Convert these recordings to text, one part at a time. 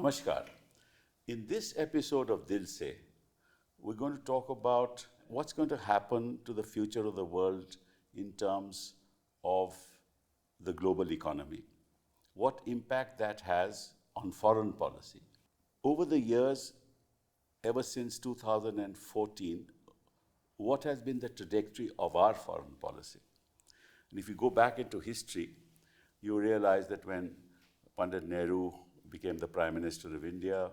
Namaskar. In this episode of Dil Se, we're going to talk about what's going to happen to the future of the world in terms of the global economy, what impact that has on foreign policy. Over the years, ever since 2014, what has been the trajectory of our foreign policy? And if you go back into history, you realize that when Pandit Nehru became the Prime Minister of India,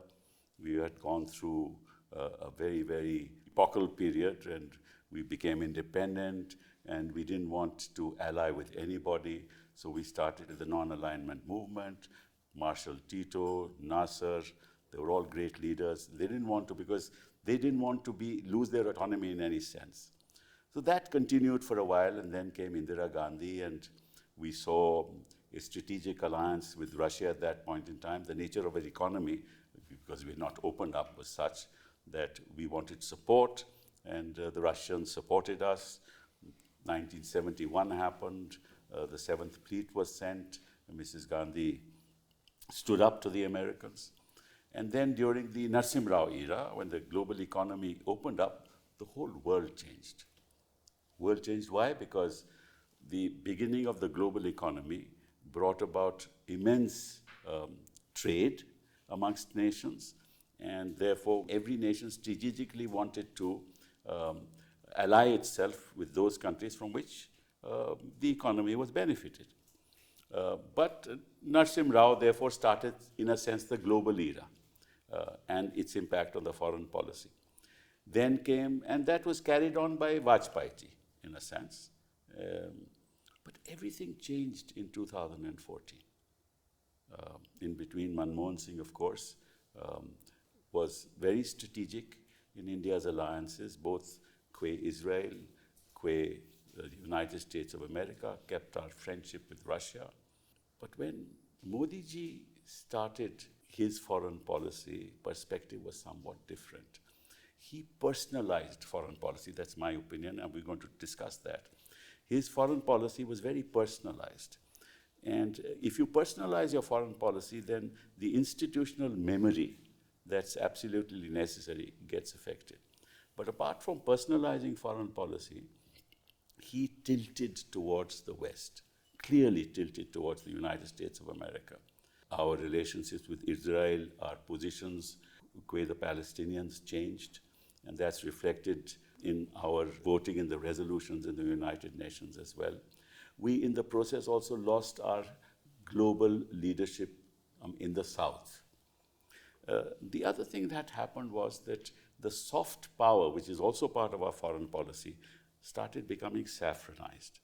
we had gone through a very, very epochal period, and we became independent, and we didn't want to ally with anybody, so we started the non-alignment movement. Marshal Tito, Nasser, they were all great leaders. They didn't want to, because they didn't want to lose their autonomy in any sense. So that continued for a while, and then came Indira Gandhi, and we saw a strategic alliance with Russia at that point in time. The nature of our economy, because we had not opened up, was such that we wanted support, and the Russians supported us. 1971 happened, the Seventh Fleet was sent, and Mrs. Gandhi stood up to the Americans. And then during the Narsimha Rao era, when the global economy opened up, the whole world changed. World changed, why? Because the beginning of the global economy brought about immense trade amongst nations, and therefore every nation strategically wanted to ally itself with those countries from which the economy was benefited. But Narsimha Rao therefore started, in a sense, the global era and its impact on the foreign policy. Then came, and that was carried on by Vajpayee, in a sense. But everything changed in 2014. In between, Manmohan Singh, of course, was very strategic in India's alliances, both qua Israel, qua the United States of America, kept our friendship with Russia. But when Modi ji started his foreign policy, perspective was somewhat different. He personalized foreign policy, that's my opinion, and we're going to discuss that. His foreign policy was very personalized. And if you personalize your foreign policy, then the institutional memory that's absolutely necessary gets affected. But apart from personalizing foreign policy, he tilted towards the West, clearly tilted towards the United States of America. Our relationships with Israel, our positions with the Palestinians changed, and that's reflected in our voting in the resolutions in the United Nations as well. We, in the process, also lost our global leadership in the South. The other thing that happened was that the soft power, which is also part of our foreign policy, started becoming saffronized.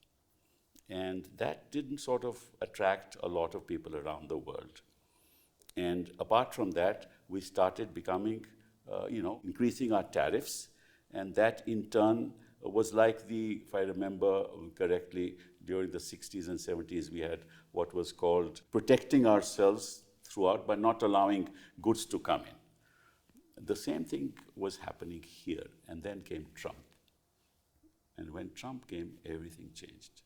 And that didn't sort of attract a lot of people around the world. And apart from that, we started becoming, increasing our tariffs. And that in turn was like if I remember correctly, during the 60s and 70s, we had what was called protecting ourselves throughout by not allowing goods to come in. The same thing was happening here. And then came Trump. And when Trump came, everything changed.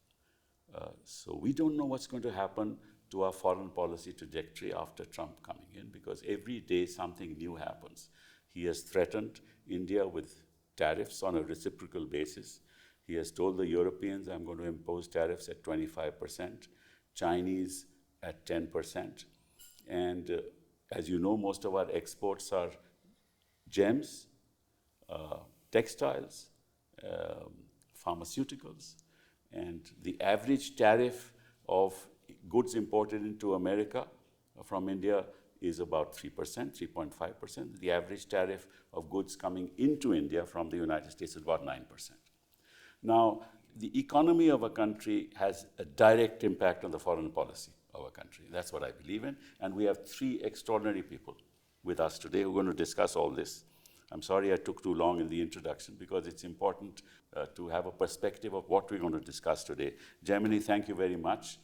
So we don't know what's going to happen to our foreign policy trajectory after Trump coming in, because every day something new happens. He has threatened India with tariffs on a reciprocal basis. He has told the Europeans, I'm going to impose tariffs at 25%, Chinese at 10%. And as you know, most of our exports are gems, textiles, pharmaceuticals. And the average tariff of goods imported into America from India is about 3%, 3.5%. The average tariff of goods coming into India from the United States is about 9%. Now, the economy of a country has a direct impact on the foreign policy of a country. That's what I believe in. And we have three extraordinary people with us today who are going to discuss all this. I'm sorry I took too long in the introduction, because it's important to have a perspective of what we're going to discuss today. Jaimini, thank you very much.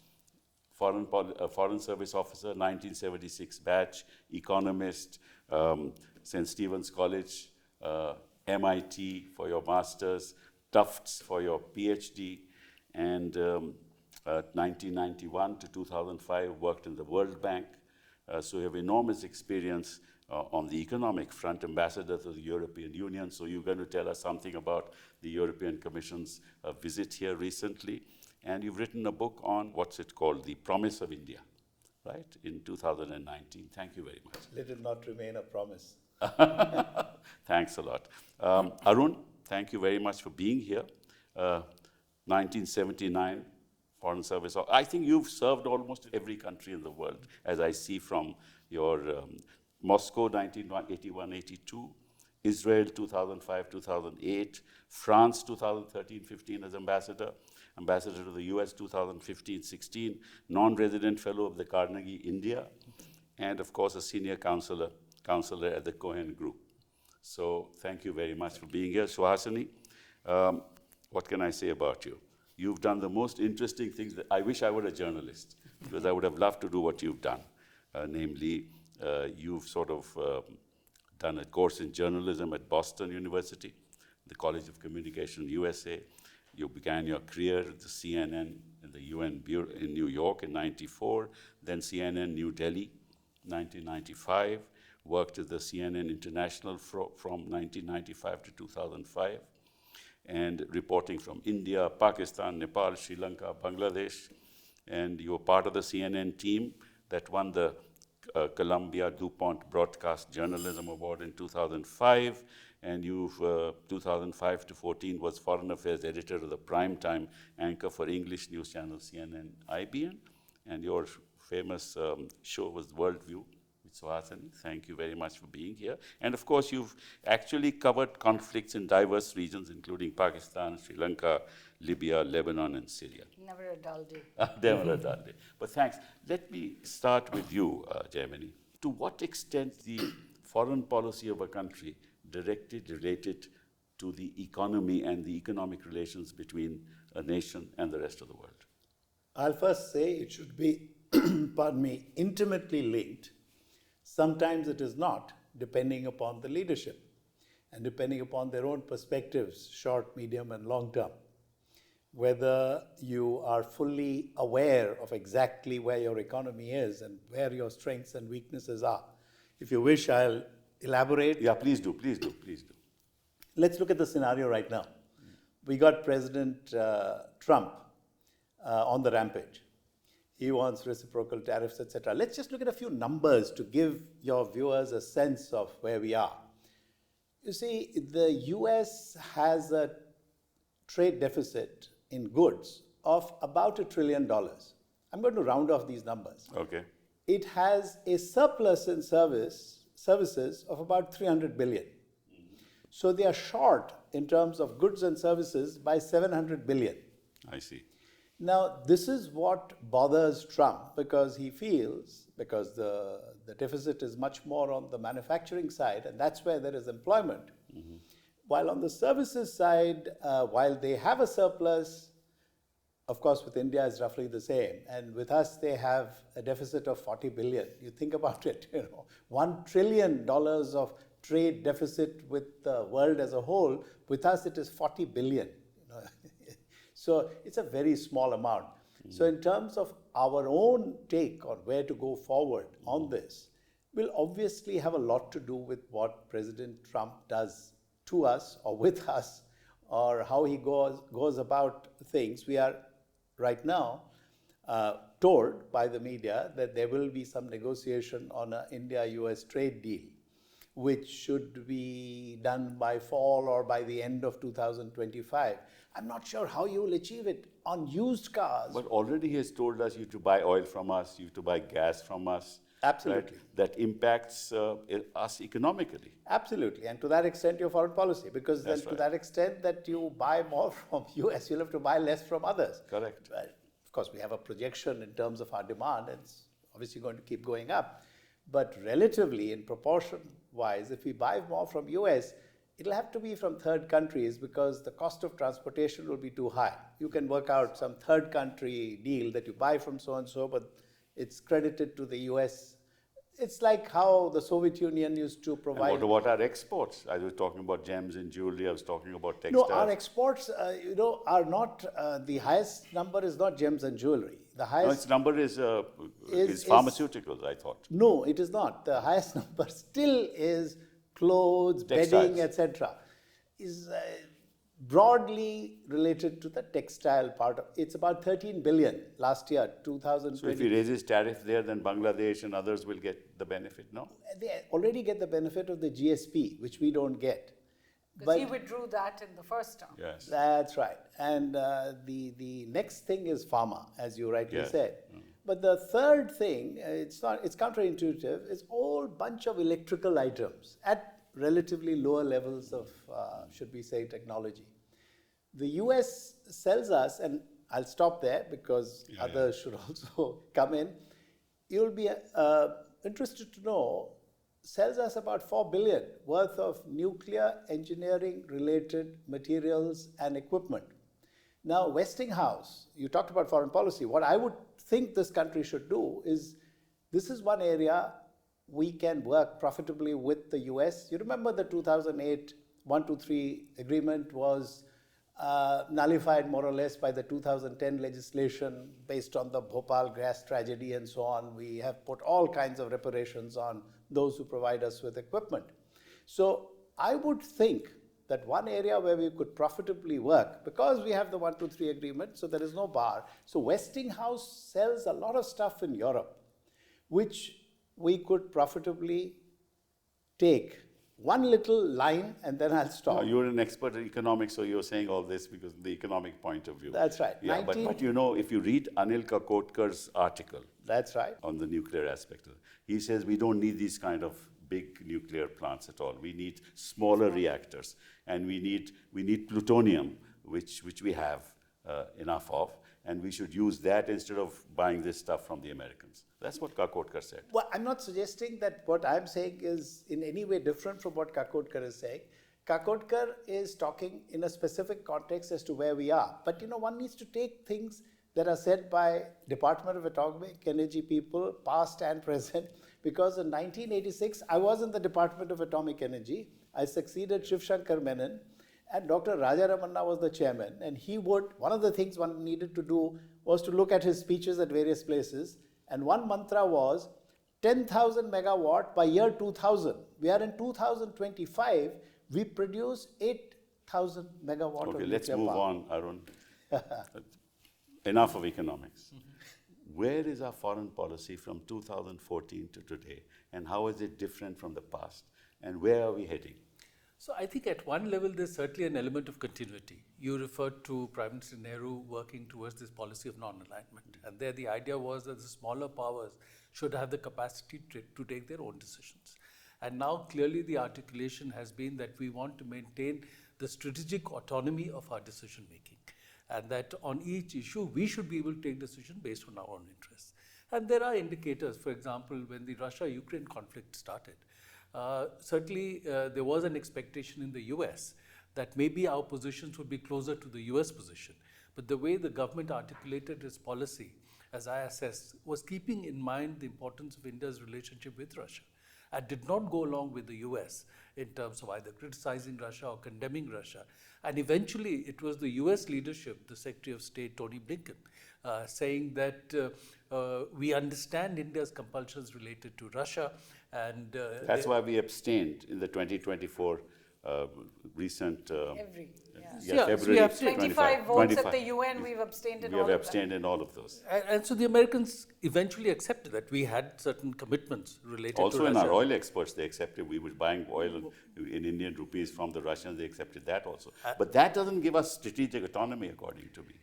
Foreign Service Officer, 1976 batch, economist, St. Stephen's College, MIT for your master's, Tufts for your PhD, and 1991 to 2005 worked in the World Bank, So you have enormous experience on the economic front, ambassador to the European Union. So you're going to tell us something about the European Commission's visit here recently. And you've written a book on what's it called, The Promise of India, right, in 2019. Thank you very much. Let it not remain a promise. Thanks a lot. Arun, thank you very much for being here. 1979, Foreign Service. I think you've served almost every country in the world, as I see from your Moscow 1981-82, Israel 2005-2008, France 2013-15 as ambassador, ambassador to the US 2015-16, non-resident fellow of the Carnegie India, and of course a senior counselor at the Cohen Group. So thank you very much for being here. Suhasini, what can I say about you? You've done the most interesting things. That I wish I were a journalist, because I would have loved to do what you've done. Namely, you've sort of done a course in journalism at Boston University, the College of Communication, USA. You began your career at the CNN in the UN Bureau in New York in '94, then CNN New Delhi, 1995. Worked at the CNN International from 1995 to 2005, and reporting from India, Pakistan, Nepal, Sri Lanka, Bangladesh. And you were part of the CNN team that won the Columbia DuPont Broadcast Journalism Award in 2005. And you've, 2005 to 14, was Foreign Affairs Editor of the primetime anchor for English news channel CNN IBN. And your famous show was Worldview. Suhasini, thank you very much for being here. And of course, you've actually covered conflicts in diverse regions, including Pakistan, Sri Lanka, Libya, Lebanon, and Syria. Never a dull day. Never a dull day. But thanks. Let me start with you, Jaimini. To what extent the foreign policy of a country related to the economy and the economic relations between a nation and the rest of the world? I'll first say it should be, pardon me, intimately linked. Sometimes it is not, depending upon the leadership and depending upon their own perspectives, short, medium, and long term. Whether you are fully aware of exactly where your economy is and where your strengths and weaknesses are. If you wish, I'll elaborate. Yeah, please do, please do, please do. Let's look at the scenario right now. We got President Trump on the rampage. He wants reciprocal tariffs, etc. Let's just look at a few numbers to give your viewers a sense of where we are. You see, the US has a trade deficit in goods of about $1 trillion. I'm going to round off these numbers. Okay. It has a surplus in services of about 300 billion. So they are short in terms of goods and services by 700 billion. I see. Now, this is what bothers Trump, because he feels, because the deficit is much more on the manufacturing side, and that's where there is employment. Mm-hmm. While on the services side, while they have a surplus, of course, with India it's roughly the same. And with us, they have a deficit of 40 billion. You think about it, $1 trillion of trade deficit with the world as a whole. With us, it is 40 billion. So it's a very small amount. Mm-hmm. So in terms of our own take on where to go forward on this, will obviously have a lot to do with what President Trump does to us or with us, or how he goes about things. We are right now told by the media that there will be some negotiation on an India-US trade deal, which should be done by fall or by the end of 2025. I'm not sure how you will achieve it on used cars. But already he has told us you have to buy oil from us, you have to buy gas from us. Absolutely. Right? That impacts us economically. Absolutely. And to that extent, your foreign policy. Because then to that extent that you buy more from US, you'll have to buy less from others. Correct. Well, of course, we have a projection in terms of our demand. It's obviously going to keep going up. But relatively, in proportion-wise, if we buy more from US, it'll have to be from third countries, because the cost of transportation will be too high. You can work out some third country deal that you buy from so-and-so, but it's credited to the US It's like how the Soviet Union used to And provide. what about our exports? I was talking about gems and jewelry. I was talking about No, textiles. our exports, are not, the highest number is not gems and jewelry. The No, highest, its number is is- pharmaceuticals, I thought. no, it is not. The highest number still is clothes, bedding, Textiles. etc. Is broadly related to the textile part. It's about 13 billion last year, So if 2020. he raises tariff there, then Bangladesh and others will get the benefit, no? They already get the benefit of the GSP, which we don't get. Because he withdrew that in the first term. Yes. That's right. And the next thing is pharma, as you rightly Yes. said. But the third thing, it's counterintuitive, is all bunch of electrical items at relatively lower levels of, should we say, technology. The US sells us, and I'll stop there because others should also come in. You'll be interested to know, sells us about 4 billion worth of nuclear engineering related materials and equipment. Now, Westinghouse, you talked about foreign policy. What I would think this country should do is, this is one area we can work profitably with the US. You remember the 2008 123 agreement was nullified more or less by the 2010 legislation based on the Bhopal gas tragedy and so on. We have put all kinds of reparations on those who provide us with equipment. So I would think that one area where we could profitably work, because we have the 123 agreement, so there is no bar. So Westinghouse sells a lot of stuff in Europe, which we could profitably take. One little line and then I'll stop. You're an expert in economics, so you're saying all this because of the economic point of view. That's right. Yeah, but you know, if you read Anil Kakotkar's article That's right. on the nuclear aspect of it, he says we don't need these kind of big nuclear plants at all. We need smaller reactors, and we need plutonium, which we have enough of, and we should use that instead of buying this stuff from the Americans. That's what Kakotkar said. Well, I'm not suggesting that what I'm saying is in any way different from what Kakotkar is saying. Kakotkar is talking in a specific context as to where we are. But one needs to take things that are said by Department of Atomic Energy people, past and present, because in 1986, I was in the Department of Atomic Energy. I succeeded Shiv Shankar Menon, and Dr. Raja Ramanna was the chairman. And one of the things one needed to do was to look at his speeches at various places. And one mantra was 10,000 megawatt by year 2000. We are in 2025. We produce 8,000 megawatt. Okay, of let's nuclear move power. on, Arun. Enough of economics. Where is our foreign policy from 2014 to today, and how is it different from the past, and where are we heading? So I think at one level there's certainly an element of continuity. You referred to Prime Minister Nehru working towards this policy of non-alignment, and there the idea was that the smaller powers should have the capacity to take their own decisions. And now clearly the articulation has been that we want to maintain the strategic autonomy of our decision making, and that on each issue we should be able to take decisions based on our own interests. And there are indicators. For example, when the Russia-Ukraine conflict started, certainly there was an expectation in the US that maybe our positions would be closer to the US position. But the way the government articulated its policy, as I assessed, was keeping in mind the importance of India's relationship with Russia, and did not go along with the US in terms of either criticizing Russia or condemning Russia. And eventually it was the US leadership, the Secretary of State Tony Blinken, saying that we understand India's compulsions related to Russia, and That's why we abstained in the 2024 recent. Every, February so we abstained. 25 votes at the UN, we've abstained in We all have of them. abstained in all of those. And so the Americans eventually accepted that we had certain commitments related Also to in Russia. our oil exports, they accepted we were buying oil in Indian rupees from the Russians. They accepted that also. But that doesn't give us strategic autonomy, according to me.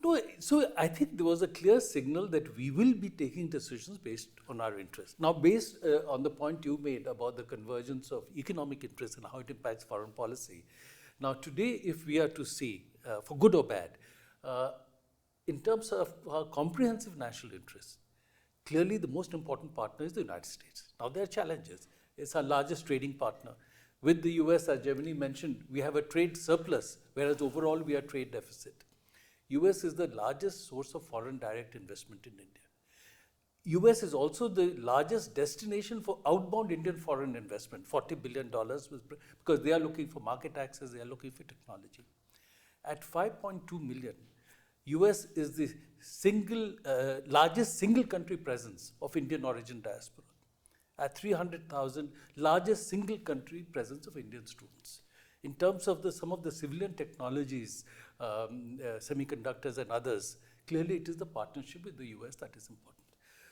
No, so I think there was a clear signal that we will be taking decisions based on our interests. Now, based on the point you made about the convergence of economic interests and how it impacts foreign policy, now today, if we are to see, for good or bad, in terms of our comprehensive national interests, clearly the most important partner is the United States. Now, there are challenges. It's our largest trading partner. With the US, as Jaimini mentioned, we have a trade surplus, whereas overall we are trade deficit. US is the largest source of foreign direct investment in India. US is also the largest destination for outbound Indian foreign investment, $40 billion, because they are looking for market access, they are looking for technology. At 5.2 million, US is the largest single country presence of Indian origin diaspora. At 300,000, largest single country presence of Indian students. In terms of some of the civilian technologies, semiconductors and others, clearly it is the partnership with the US that is important.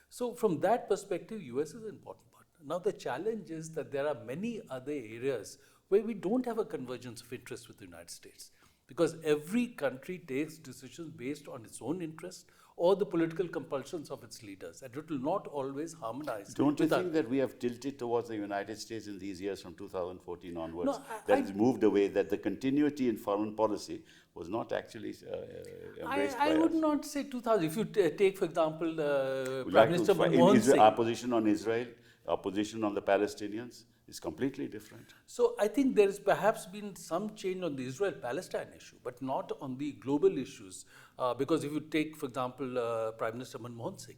So from that perspective, US is an important partner. Now the challenge is that there are many other areas where we don't have a convergence of interest with the United States, because every country takes decisions based on its own interest or the political compulsions of its leaders, and it will not always harmonize. Don't you think that we have tilted towards the United States in these years from 2014 onwards? No, that has moved away, that the continuity in foreign policy was not actually embraced by I would us. not say 2000. If you take, for example, We Prime like Minister to- Manmohan in Singh. Our position on Israel, our position on the Palestinians is completely different. So I think there has perhaps been some change on the Israel-Palestine issue, but not on the global issues. Because if you take, for example, Prime Minister Manmohan Singh,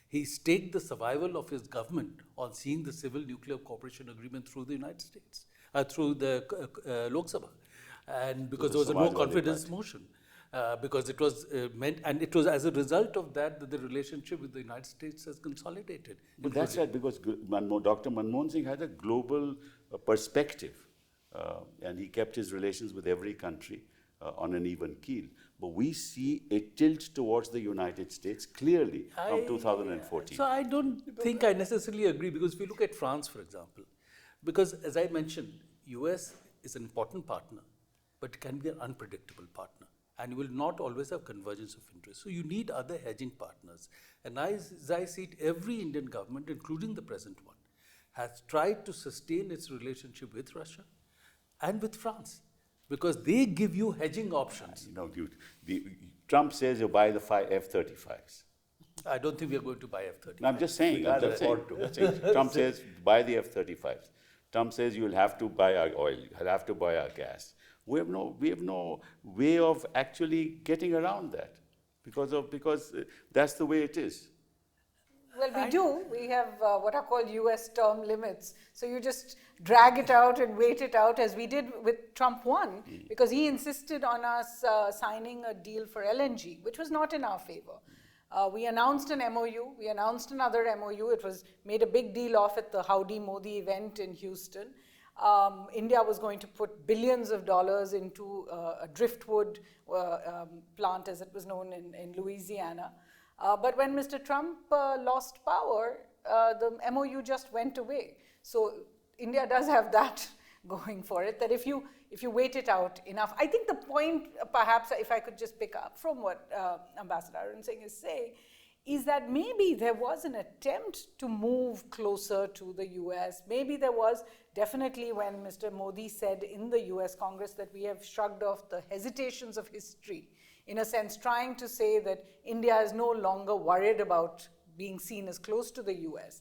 he staked the survival of his government on seeing the civil nuclear cooperation agreement through the United States, through the Lok Sabha. And because there was a no Samajwadi confidence Party. motion. Because it was meant, and it was as a result of that the relationship with the United States has consolidated. But that's right, because Dr. Manmohan Singh had a global perspective, and he kept his relations with every country on an even keel. But we see a tilt towards the United States clearly from 2014. So I don't think I necessarily agree, because if you look at France, for example, because as I mentioned, US is an important partner, but can be an unpredictable partner. And you will not always have convergence of interest. So you need other hedging partners. And as I see it, every Indian government, including the present one, has tried to sustain its relationship with Russia and with France, because they give you hedging options. You know, Trump says you buy the F-35s. I don't think we are going to buy F-35. No, I'm just saying. Trump says buy the F-35s. Trump says you'll have to buy our oil, you'll have to buy our gas. We have no way of actually getting around that, because that's the way it is. Well, we do. We have what are called US term limits. So you just drag it out and wait it out, as we did with Trump 1, because he insisted on us signing a deal for LNG, which was not in our favor. We announced an MOU. We announced another MOU. It was made a big deal of at the Howdy Modi event in Houston. India was going to put billions of dollars into a driftwood plant, as it was known in Louisiana. But when Mr. Trump lost power, the MOU just went away. So India does have that going for it, that if you wait it out enough. I think the point, perhaps, if I could just pick up from what Ambassador Arun Singh is saying, is that maybe there was an attempt to move closer to the US. Maybe there was, definitely when Mr. Modi said in the US Congress that we have shrugged off the hesitations of history, in a sense trying to say that India is no longer worried about being seen as close to the US.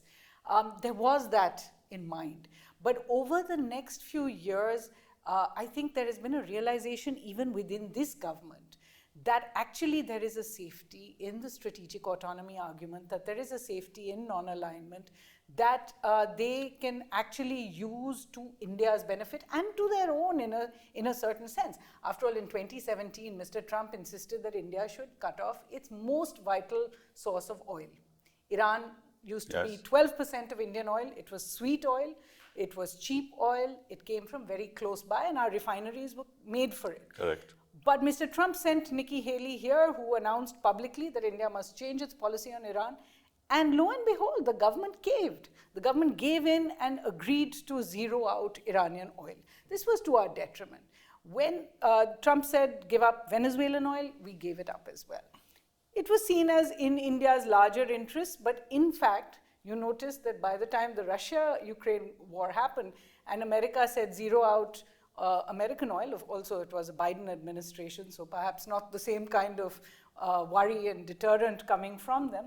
There was that in mind. But over the next few years, I think there has been a realization even within this government that actually there is a safety in the strategic autonomy argument, that there is a safety in non-alignment, that they can actually use to India's benefit and to their own in a certain sense. After all, in 2017, Mr. Trump insisted that India should cut off its most vital source of oil. Iran used to be 12% of Indian oil. It was sweet oil. It was cheap oil. It came from very close by, and our refineries were made for it. Correct. But Mr. Trump sent Nikki Haley here, who announced publicly that India must change its policy on Iran. And lo and behold, the government caved. The government gave in and agreed to zero out Iranian oil. This was to our detriment. When Trump said give up Venezuelan oil, we gave it up as well. It was seen as in India's larger interests, but in fact, you notice that by the time the Russia-Ukraine war happened and America said zero out American oil, also it was a Biden administration, so perhaps not the same kind of worry and deterrent coming from them,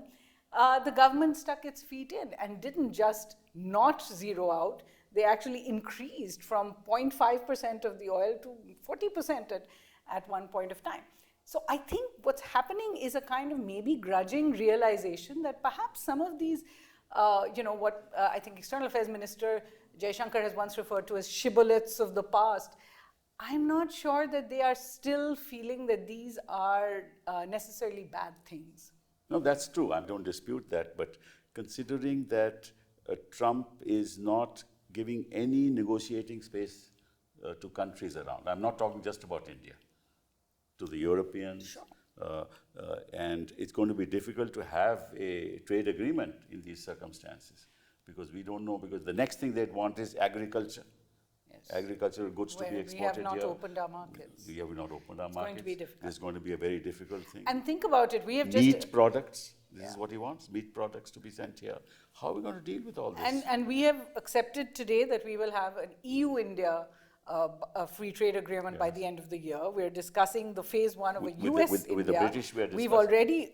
the government stuck its feet in and didn't just not zero out, they actually increased from 0.5% of the oil to 40% at one point of time. So I think what's happening is a kind of maybe grudging realization that perhaps some of these, what I think External Affairs Minister Jaishankar has once referred to as shibboleths of the past, I'm not sure that they are still feeling that these are necessarily bad things. No, that's true. I don't dispute that. But considering that Trump is not giving any negotiating space to countries around, I'm not talking just about India, to the Europeans. Sure. And it's going to be difficult to have a trade agreement in these circumstances because we don't know, because the next thing they'd want is agriculture. Yes. Agricultural goods to be exported here. We have not opened our markets. We have not opened our markets. It's going to be difficult. It's going to be a very difficult thing. And think about it, we have just... Meat products, this is what he wants, meat products to be sent here. How are we going to deal with all this? And we have accepted today that we will have an EU-India a free trade agreement by the end of the year. We're discussing the phase one of a US-India. With the British, we've already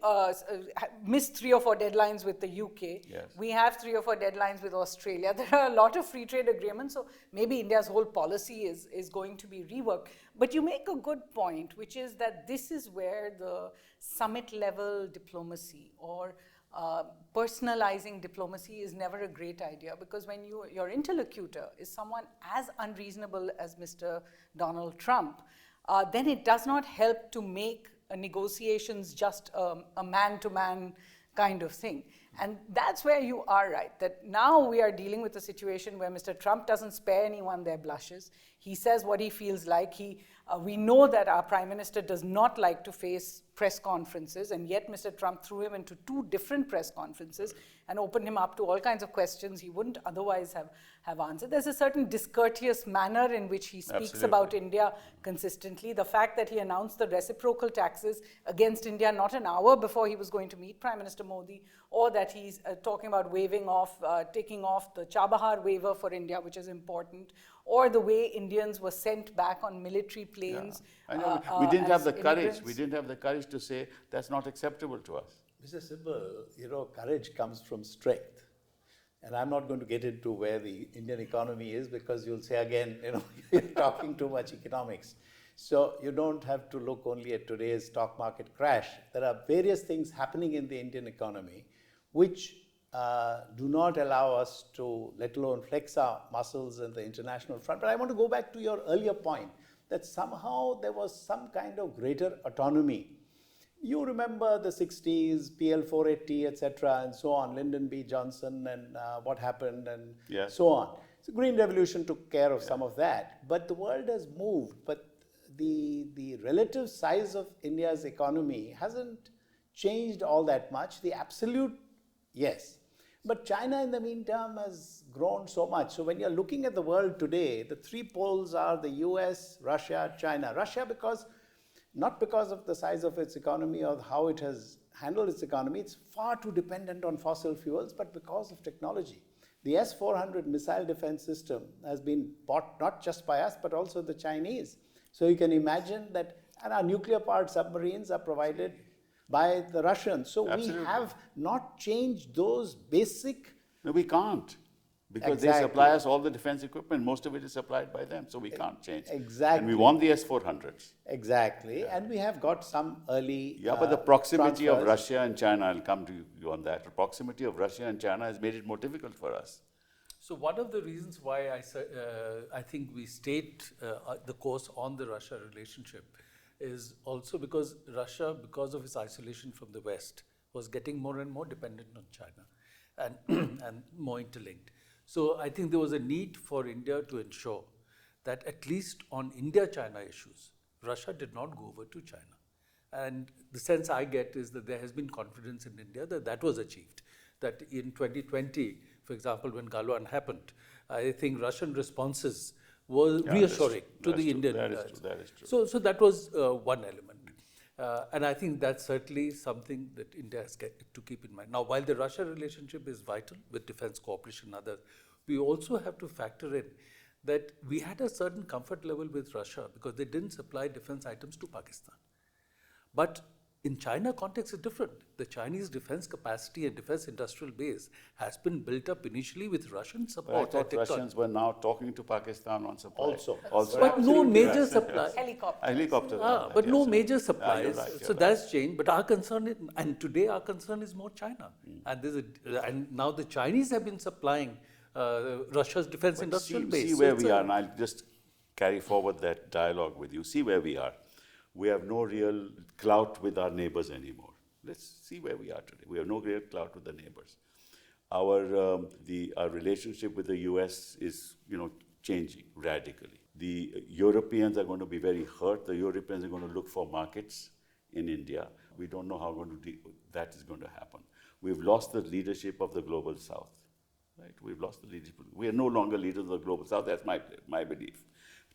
missed 3 or 4 deadlines with the UK. Yes. We have 3 or 4 deadlines with Australia. There are a lot of free trade agreements, so maybe India's whole policy is going to be reworked. But you make a good point, which is that this is where the summit-level diplomacy or personalizing diplomacy is never a great idea, because when your interlocutor is someone as unreasonable as Mr. Donald Trump, then it does not help to make negotiations just a man-to-man kind of thing. And that's where you are right, that now we are dealing with a situation where Mr. Trump doesn't spare anyone their blushes. He says what he feels like. We know that our Prime Minister does not like to face press conferences, and yet Mr. Trump threw him into 2 different press conferences and opened him up to all kinds of questions he wouldn't otherwise have answered. There's a certain discourteous manner in which he speaks about India consistently. The fact that he announced the reciprocal taxes against India not an hour before he was going to meet Prime Minister Modi, or that he's talking about taking off the Chabahar waiver for India, which is important, or the way Indians were sent back on military planes. Yeah. I know. We didn't have the courage. We didn't have the courage to say that's not acceptable to us. Mr. Sibal, courage comes from strength. And I'm not going to get into where the Indian economy is, because you'll say again, you're talking too much economics. So you don't have to look only at today's stock market crash. There are various things happening in the Indian economy which do not allow us to, let alone flex our muscles in the international front. But I want to go back to your earlier point that somehow there was some kind of greater autonomy. You remember the 60s, PL 480, etc., and so on, Lyndon B. Johnson and what happened and so on. So Green Revolution took care of some of that. But the world has moved. But the relative size of India's economy hasn't changed all that much. The absolute, yes. But China in the meantime has grown so much. So when you're looking at the world today, the 3 poles are the US, Russia, China. Russia not because of the size of its economy or how it has handled its economy, it's far too dependent on fossil fuels, but because of technology. The S-400 missile defense system has been bought not just by us, but also the Chinese. So you can imagine that, and our nuclear-powered submarines are provided by the Russians. So we have not changed those basic... No, we can't. Because they supply us all the defense equipment. Most of it is supplied by them, so we can't change. Exactly. And we want the S-400s. Exactly. Yeah. And we have got some early but the proximity of Russia and China, I'll come to you on that. The proximity of Russia and China has made it more difficult for us. So one of the reasons why I think we stayed the course on the Russia relationship is also because Russia, because of its isolation from the West, was getting more and more dependent on China and more interlinked. So I think there was a need for India to ensure that at least on India-China issues, Russia did not go over to China. And the sense I get is that there has been confidence in India that that was achieved. That in 2020, for example, when Galwan happened, I think Russian responses were reassuring to the Indian. That is true. So that was one element. And I think that's certainly something that India has to keep in mind. Now, while the Russia relationship is vital with defense cooperation and others, we also have to factor in that we had a certain comfort level with Russia because they didn't supply defense items to Pakistan. But in China context is different. The Chinese defense capacity and defense industrial base has been built up initially with Russian But I support. thought Russians were now talking to Pakistan on supply. Also. But no major supplies. Helicopters. But no yes. major You're supplies. right, So you're that's changed. But our concern is, and today our concern is more China. And now the Chinese have been supplying Russia's defense industrial base. See So where it's we a- are, and I'll just carry forward that dialogue with you. See where we are. We have no real clout with our neighbors anymore. Let's see where we are today. We have no real clout with the neighbors. Our relationship with the US is, changing radically. The Europeans are going to be very hurt. The Europeans are going to look for markets in India. We don't know how that is going to happen. We've lost the leadership of the global South. Right? We've lost the leadership. We are no longer leaders of the global South. That's my belief.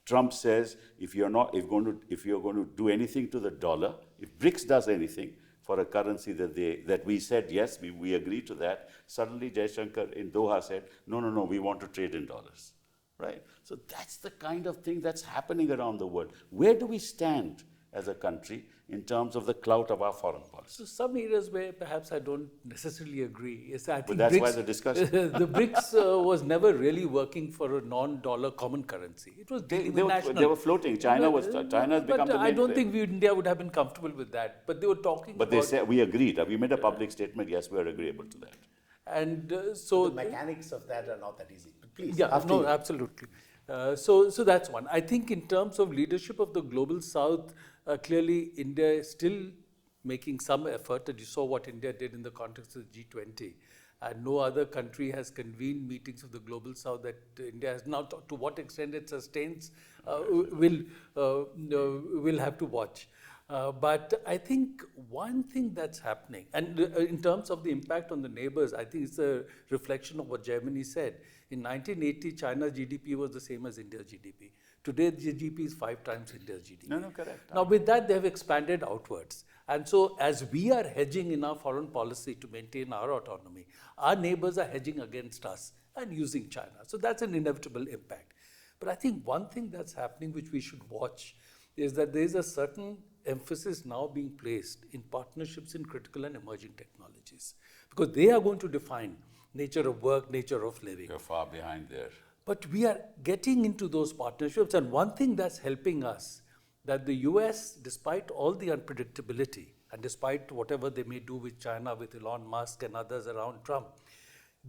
Trump says if you're going to do anything to the dollar, if BRICS does anything for a currency that we said yes, we agree to that, suddenly Jaishankar in Doha said no, we want to trade in dollars, right? So that's the kind of thing that's happening around the world. Where do we stand as a country in terms of the clout of our foreign policy? So some areas where perhaps I don't necessarily agree is I think But that's why BRICS, the discussion. the BRICS was never really working for a non-dollar common currency. It was dealing with national. They were floating. China has become But the I main don't player. think India would have been comfortable with that. But they were talking But about... they said we agreed. We made a public statement. Yes, we are agreeable to that. And so... The mechanics of that are not that easy. But please, Yeah, after no, you. absolutely. So that's one. I think in terms of leadership of the global South, clearly India is still making some effort, and you saw what India did in the context of the G20. And no other country has convened meetings of the global South that India has. Now, to what extent it sustains, we'll have to watch. But I think one thing that's happening, and in terms of the impact on the neighbors, I think it's a reflection of what Jaimini said. In 1980, China's GDP was the same as India's GDP. Today, the GDP is 5 times India's GDP. No, correct. Now, with that, they have expanded outwards. And so, as we are hedging in our foreign policy to maintain our autonomy, our neighbors are hedging against us and using China. So, that's an inevitable impact. But I think one thing that's happening, which we should watch, is that there is a certain emphasis now being placed in partnerships in critical and emerging technologies, because they are going to define nature of work, nature of living. You're far behind there. But we are getting into those partnerships, and one thing that's helping us, that the US, despite all the unpredictability, and despite whatever they may do with China, with Elon Musk and others around Trump,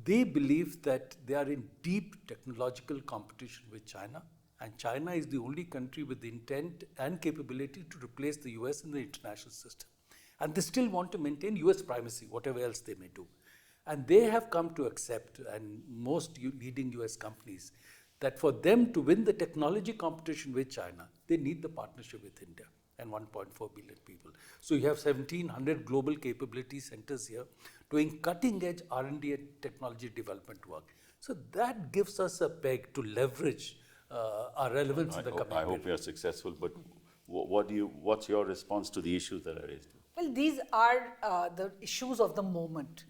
they believe that they are in deep technological competition with China, and China is the only country with the intent and capability to replace the US in the international system. And they still want to maintain US primacy, whatever else they may do. And they have come to accept, and most leading US companies, that for them to win the technology competition with China, they need the partnership with India and 1.4 billion people. So you have 1,700 global capability centers here doing cutting-edge R&D and technology development work. So that gives us a peg to leverage our relevance in the coming I hope period. you're successful, but what's your response to the issues that are raised? Well, these are the issues of the moment.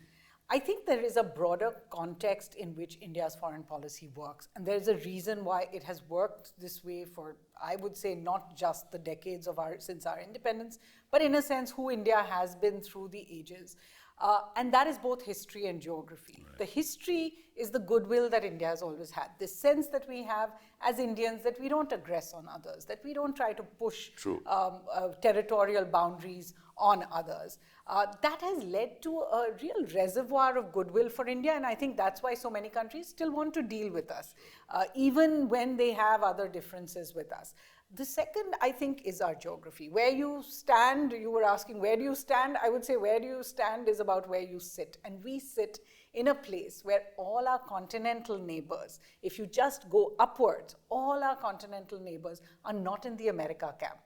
I think there is a broader context in which India's foreign policy works, and there's a reason why it has worked this way for, I would say, not just the decades of since our independence, but in a sense who India has been through the ages. And that is both history and geography. Right. The history is the goodwill that India has always had, this sense that we have as Indians that we don't aggress on others, that we don't try to push territorial boundaries on others. That has led to a real reservoir of goodwill for India, and I think that's why so many countries still want to deal with us, even when they have other differences with us. The second, I think, is our geography. Where you stand, you were asking, where do you stand? I would say where do you stand is about where you sit. And we sit in a place where all our continental neighbors, if you just go upwards, all our continental neighbors are not in the America camp.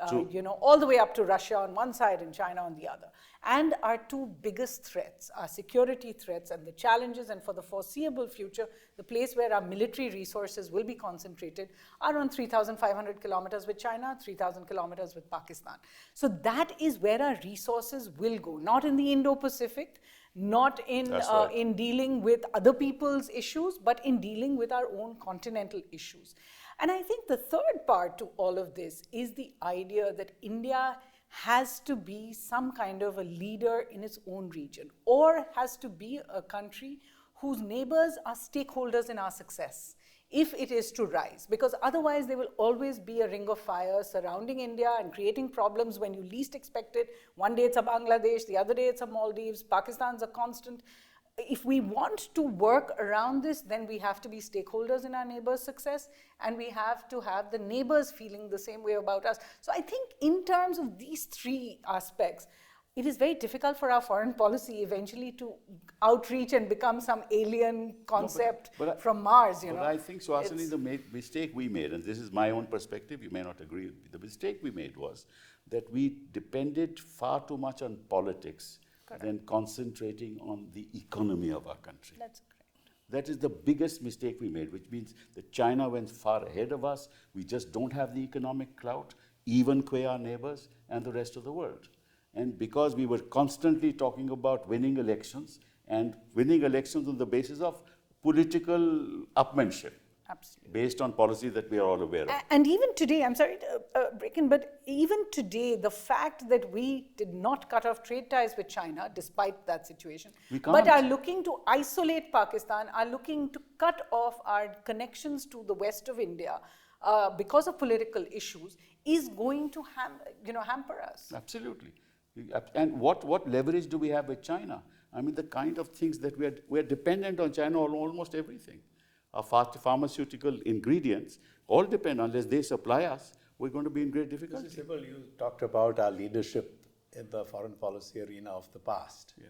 All the way up to Russia on one side and China on the other. And our two biggest threats, our security threats and the challenges, and for the foreseeable future, the place where our military resources will be concentrated, are on 3,500 kilometers with China, 3,000 kilometers with Pakistan. So that is where our resources will go, not in the Indo-Pacific, not in dealing with other people's issues, but in dealing with our own continental issues. And I think the third part to all of this is the idea that India has to be some kind of a leader in its own region, or has to be a country whose neighbors are stakeholders in our success, if it is to rise. Because otherwise there will always be a ring of fire surrounding India and creating problems when you least expect it. One day it's a Bangladesh, the other day it's a Maldives, Pakistan's a constant. If we want to work around this, then we have to be stakeholders in our neighbors' success, and we have to have the neighbors feeling the same way about us. So I think in terms of these three aspects, it is very difficult for our foreign policy eventually to outreach and become some alien concept from Mars. But I think, Suhasini, the mistake we made, and this is my own perspective, you may not agree with me, the mistake we made was that we depended far too much on politics than concentrating on the economy of our country. That's correct. That is the biggest mistake we made, which means that China went far ahead of us. We just don't have the economic clout, even qua our neighbors and the rest of the world. And because we were constantly talking about winning elections, and winning elections on the basis of political upmanship, Absolutely. based on policies that we are all aware of. And even today, I'm sorry to break in, but even today, the fact that we did not cut off trade ties with China, despite that situation, but are looking to isolate Pakistan, are looking to cut off our connections to the west of India because of political issues, is going to hamper us. Absolutely. And what leverage do we have with China? I mean, the kind of things that we are dependent on China on almost everything. Our pharmaceutical ingredients all depend, unless they supply us, we're going to be in great difficulty. Mr. Sibal, you talked about our leadership in the foreign policy arena of the past. Yeah.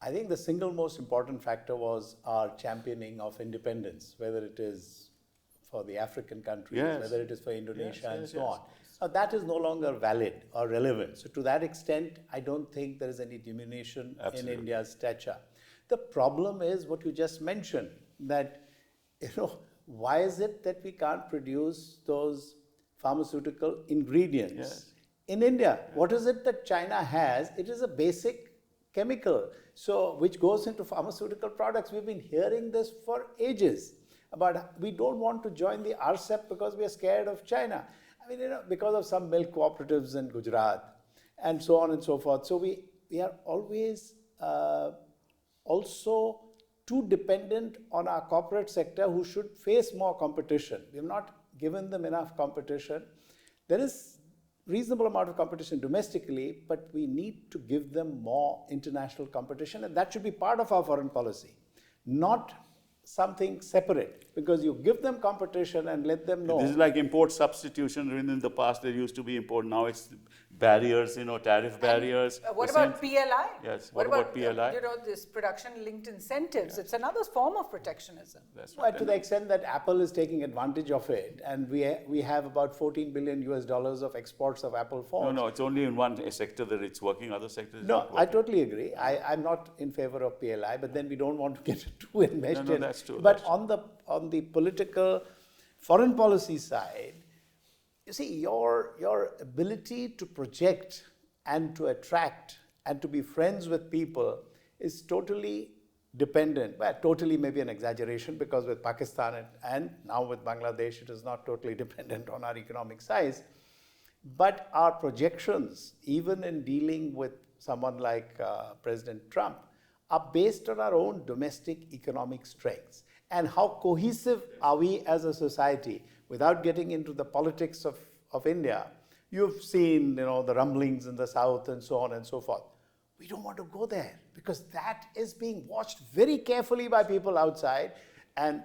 I think the single most important factor was our championing of independence, whether it is for the African countries, Yes. whether it is for Indonesia and so yes. on. Now that is no longer valid or relevant. So to that extent, I don't think there is any diminution Absolutely. in India's stature. The problem is what you just mentioned, that why is it that we can't produce those pharmaceutical ingredients Yes. in India? What is it that China has? It is a basic chemical, so which goes into pharmaceutical products. We've been hearing this for ages, but we don't want to join the RCEP because we are scared of China. I mean, because of some milk cooperatives in Gujarat and so on and so forth. So we are always also too dependent on our corporate sector, who should face more competition. We have not given them enough competition. There is reasonable amount of competition domestically, but we need to give them more international competition, and that should be part of our foreign policy, not something separate, because you give them competition and let them know. This is like import substitution. In the past, there used to be import. Now it's barriers, tariff barriers. What about PLI? Yes. What about PLI? This production-linked incentives. It's another form of protectionism. That's Well, to the extent that Apple is taking advantage of it, and we have about $14 billion of exports of Apple phones. No, it's only in one sector that it's working. Other sectors. No, not I working. totally agree. I'm not in favor of PLI, but then we don't want to get too invested. No, that's true. But That's on the political foreign policy side, you see, your ability to project and to attract and to be friends with people is totally dependent. Well, totally may be an exaggeration, because with Pakistan and now with Bangladesh, it is not totally dependent on our economic size. But our projections, even in dealing with someone like President Trump, are based on our own domestic economic strengths. And how cohesive are we as a society? Without getting into the politics of India, you've seen the rumblings in the south and so on and so forth. We don't want to go there, because that is being watched very carefully by people outside. And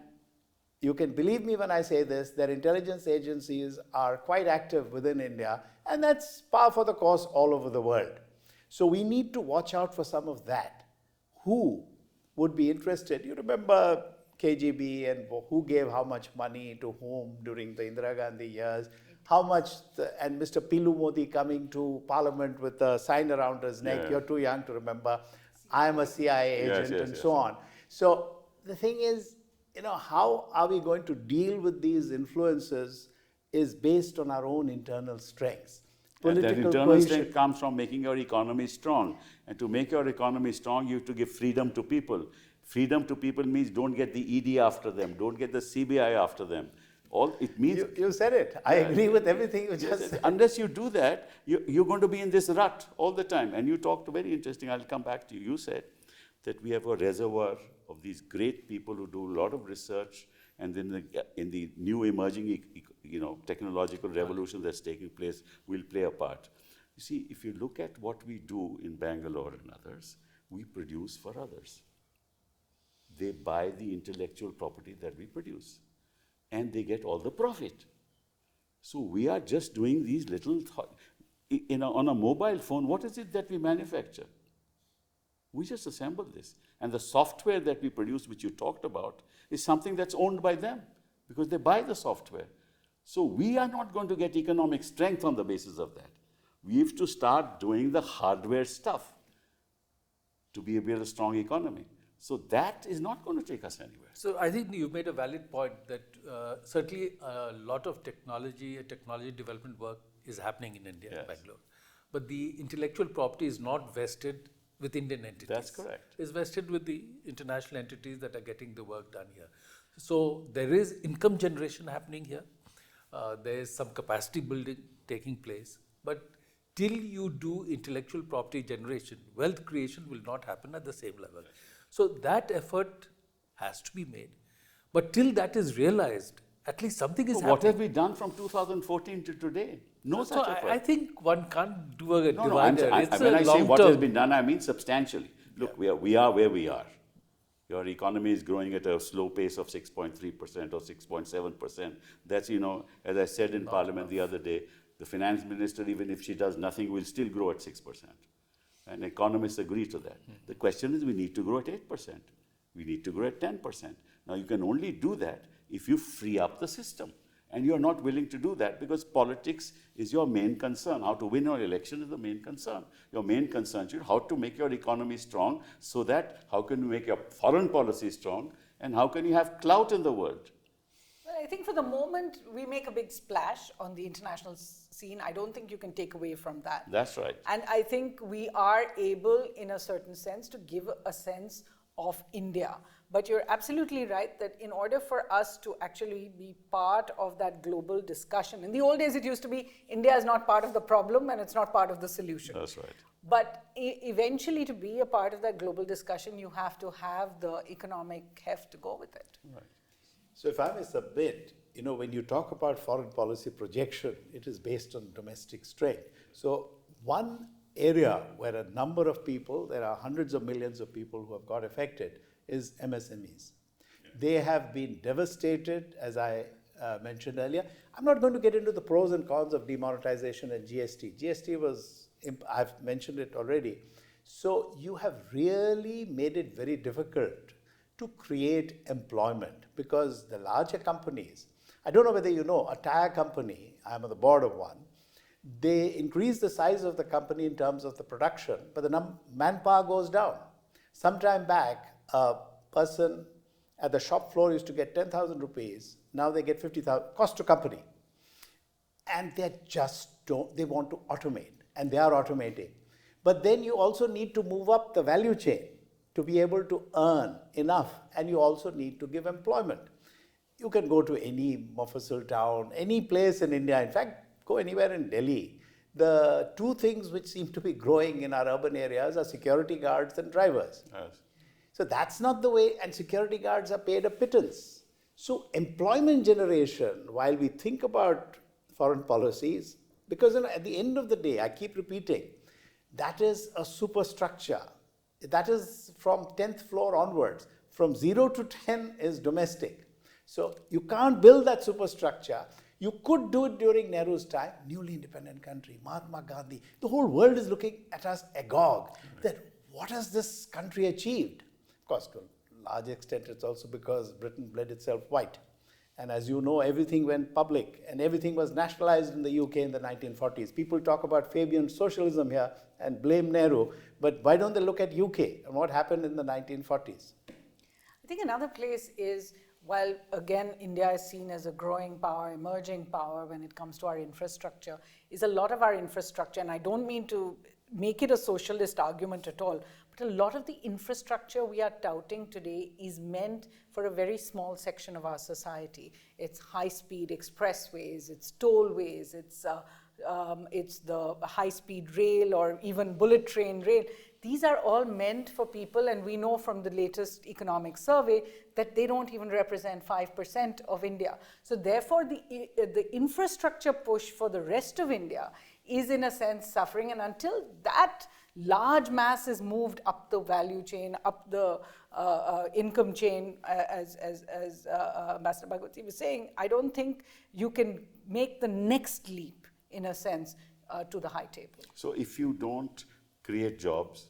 you can believe me when I say this, their intelligence agencies are quite active within India, and that's par for the course all over the world. So we need to watch out for some of that. Who would be interested? You remember KGB and who gave how much money to whom during the Indira Gandhi years, how much, and Mr. Pilu Modi coming to Parliament with a sign around his neck. Yeah. You're too young to remember. I'm a CIA agent, and so on. So the thing is, how are we going to deal with these influences is based on our own internal strengths. And that Political internal cohesion. strength comes from making your economy strong. And to make your economy strong, you have to give freedom to people. Freedom to people means don't get the ED after them, don't get the CBI after them. All it means. You said it. I agree with everything you just said. Unless you do that, you're going to be in this rut all the time. And you talked very interesting. I'll come back to you. You said that we have a reservoir of these great people who do a lot of research, and then in the new emerging, technological revolution that's taking place, will play a part. You see, if you look at what we do in Bangalore and others, we produce for others. They buy the intellectual property that we produce, and they get all the profit. So we are just doing these little, on a mobile phone, what is it that we manufacture? We just assemble this. And the software that we produce, which you talked about, is something that's owned by them because they buy the software. So we are not going to get economic strength on the basis of that. We have to start doing the hardware stuff to be a real strong economy. So that is not going to take us anywhere. So I think you made a valid point that certainly a lot of technology development work is happening in India, Yes. in Bangalore. But the intellectual property is not vested with Indian entities. That's correct. It's vested with the international entities that are getting the work done here. So there is income generation happening here. There is some capacity building taking place. But till you do intellectual property generation, wealth creation will not happen at the same level. So that effort has to be made. But till that is realized, at least something is happening. What have we done from 2014 to today? No So such effort. I think one can't do a No, divider. when I say what has been done, I mean substantially. Look, we are where we are. Your economy is growing at a slow pace of 6.3% or 6.7%. That's, as I said in Parliament the other day, the finance minister, even if she does nothing, will still grow at 6%. And economists agree to that. The question is, we need to grow at 8%. We need to grow at 10%. Now, you can only do that if you free up the system. And you're not willing to do that because politics is your main concern. How to win your election is the main concern. Your main concern is how to make your economy strong, so that how can you make your foreign policy strong, and how can you have clout in the world. Well, I think for the moment, we make a big splash on the international scene. I don't think you can take away from that. That's right. And I think we are able, in a certain sense, to give a sense of India. But you're absolutely right that in order for us to actually be part of that global discussion, in the old days it used to be India is not part of the problem and it's not part of the solution. That's right. But eventually, to be a part of that global discussion, you have to have the economic heft to go with it. Right. So if I may submit, when you talk about foreign policy projection, it is based on domestic strength. So one area where a number of people, there are hundreds of millions of people who have got affected, is MSMEs. They have been devastated, as I mentioned earlier. I'm not going to get into the pros and cons of demonetization and GST. GST was, I've mentioned it already. So you have really made it very difficult to create employment because the larger companies, I don't know whether you know, a tire company, I'm on the board of one, they increase the size of the company in terms of the production, but the manpower goes down. Some time back, a person at the shop floor used to get 10,000 rupees. Now they get 50,000, cost to company. And they want to automate, and they are automating. But then you also need to move up the value chain to be able to earn enough, and you also need to give employment. You can go to any Mofussil town, any place in India, in fact, go anywhere in Delhi. The two things which seem to be growing in our urban areas are security guards and drivers. Yes. So that's not the way, and security guards are paid a pittance. So employment generation, while we think about foreign policies, because at the end of the day, I keep repeating, that is a superstructure. That is from 10th floor onwards. From 0 to 10 is domestic. So you can't build that superstructure. You could do it during Nehru's time, newly independent country, Mahatma Gandhi. The whole world is looking at us agog, that what has this country achieved? Of course, to a large extent, it's also because Britain bled itself white. And as you know, everything went public and everything was nationalized in the UK in the 1940s. People talk about Fabian socialism here and blame Nehru, but why don't they look at UK and what happened in the 1940s? I think another place is, while again India is seen as a growing power, emerging power when it comes to our infrastructure, is a lot of our infrastructure, and I don't mean to make it a socialist argument at all, But a lot of the infrastructure we are touting today is meant for a very small section of our society. It's high-speed expressways, it's tollways, it's the high-speed rail or even bullet train rail. These are all meant for people, and we know from the latest economic survey that they don't even represent 5% of India. So therefore, the infrastructure push for the rest of India is in a sense suffering, and until that large mass is moved up the value chain, up the income chain, as Ambassador Bhagwati was saying, I don't think you can make the next leap, in a sense, to the high table. So if you don't create jobs,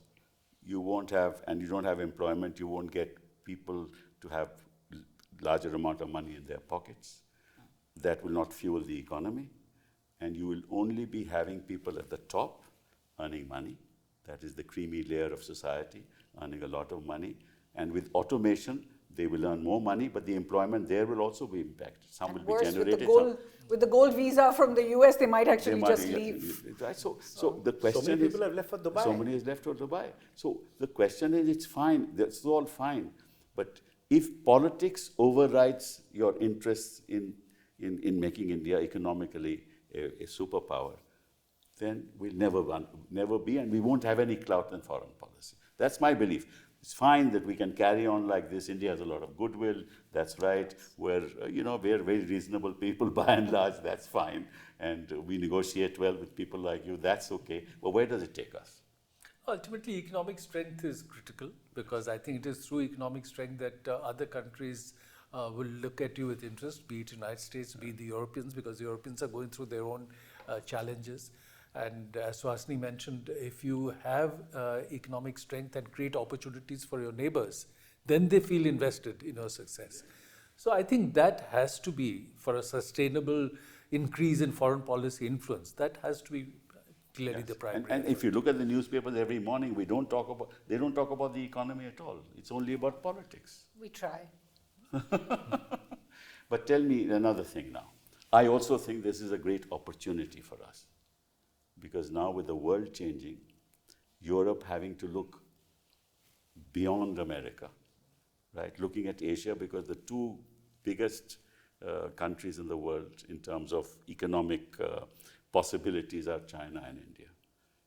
you won't have, and you don't have employment, you won't get people to have larger amount of money in their pockets. That will not fuel the economy, and you will only be having people at the top earning money. That is the creamy layer of society, earning a lot of money. And with automation, they will earn more money, but the employment there will also be impacted. Some And will be generated. With the gold visa from the US, they might actually just leave. Right. So the question is... So many people have left for Dubai. So many has left for Dubai. So the question is, it's fine. That's all fine. But if politics overrides your interests in making India economically a superpower, then we'll never be, and we won't have any clout in foreign policy. That's my belief. It's fine that we can carry on like this. India has a lot of goodwill. That's right. We're very reasonable people by and large. That's fine. And we negotiate well with people like you. That's okay. But where does it take us? Ultimately, economic strength is critical, because I think it is through economic strength that other countries will look at you with interest, be it United States, be it the Europeans, because the Europeans are going through their own challenges. And as Suhasini mentioned, if you have economic strength and create opportunities for your neighbors, then they feel invested in your success. So I think that has to be, for a sustainable increase in foreign policy influence, that has to be clearly the primary. And if you look at the newspapers every morning, they don't talk about the economy at all. It's only about politics. We try. But tell me another thing now. I also think this is a great opportunity for us. Because now with the world changing, Europe having to look beyond America, right? Looking at Asia, because the two biggest countries in the world in terms of economic possibilities are China and India.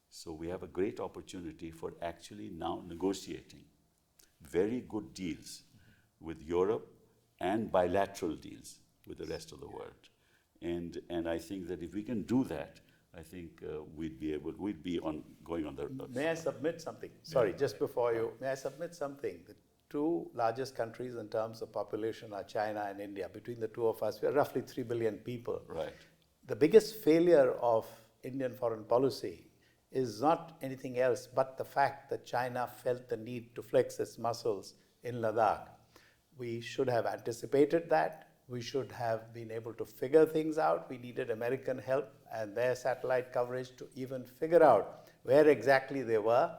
So we have a great opportunity for actually now negotiating very good deals with Europe and bilateral deals with the rest of the world. And I think that if we can do that, I think we'd be going on the... May I submit something? Sorry, just before you, may I submit something? The two largest countries in terms of population are China and India. Between the two of us, we are roughly 3 billion people. Right. The biggest failure of Indian foreign policy is not anything else but the fact that China felt the need to flex its muscles in Ladakh. We should have anticipated that. We should have been able to figure things out. We needed American help and their satellite coverage to even figure out where exactly they were.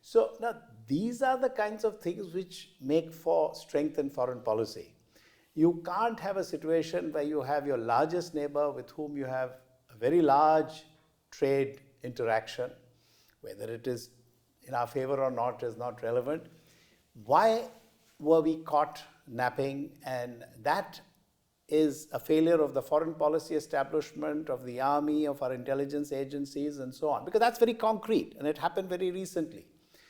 So now these are the kinds of things which make for strength in foreign policy. You can't have a situation where you have your largest neighbor with whom you have a very large trade interaction, whether it is in our favor or not is not relevant. Why were we caught napping? And that is a failure of the foreign policy establishment, of the army, of our intelligence agencies, and so on. Because that's very concrete, and it happened very recently.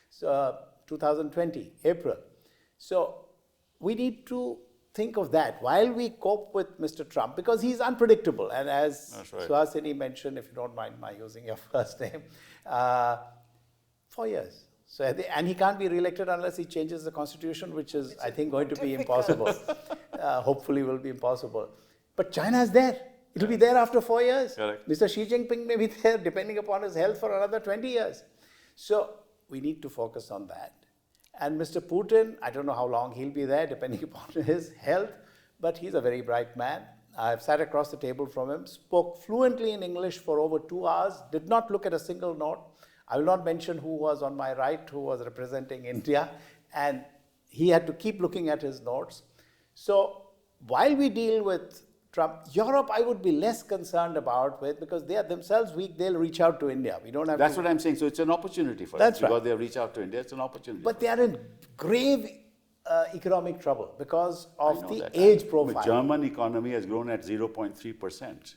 So, 2020, April. So, we need to think of that while we cope with Mr. Trump, because he's unpredictable. And as right. Suhasini mentioned, if you don't mind my using your first name, 4 years. So, and he can't be re-elected unless he changes the constitution, which is, I think, going to be impossible. Hopefully will be impossible. But China is there. It will be there after 4 years. Correct. Mr. Xi Jinping may be there, depending upon his health, for another 20 years. So we need to focus on that. And Mr. Putin, I don't know how long he'll be there, depending upon his health, but he's a very bright man. I've sat across the table from him, spoke fluently in English for over 2 hours, did not look at a single note. I will not mention who was on my right, who was representing India, and he had to keep looking at his notes. So while we deal with Trump. Europe, I would be less concerned about with because they are themselves weak. They'll reach out to India. We don't have That's to. what I'm saying. So it's an opportunity for That's us. right. Because they reach out to India, it's an opportunity. But they are in grave economic trouble because I of know the that. age The profile. German economy has grown at 0.3%.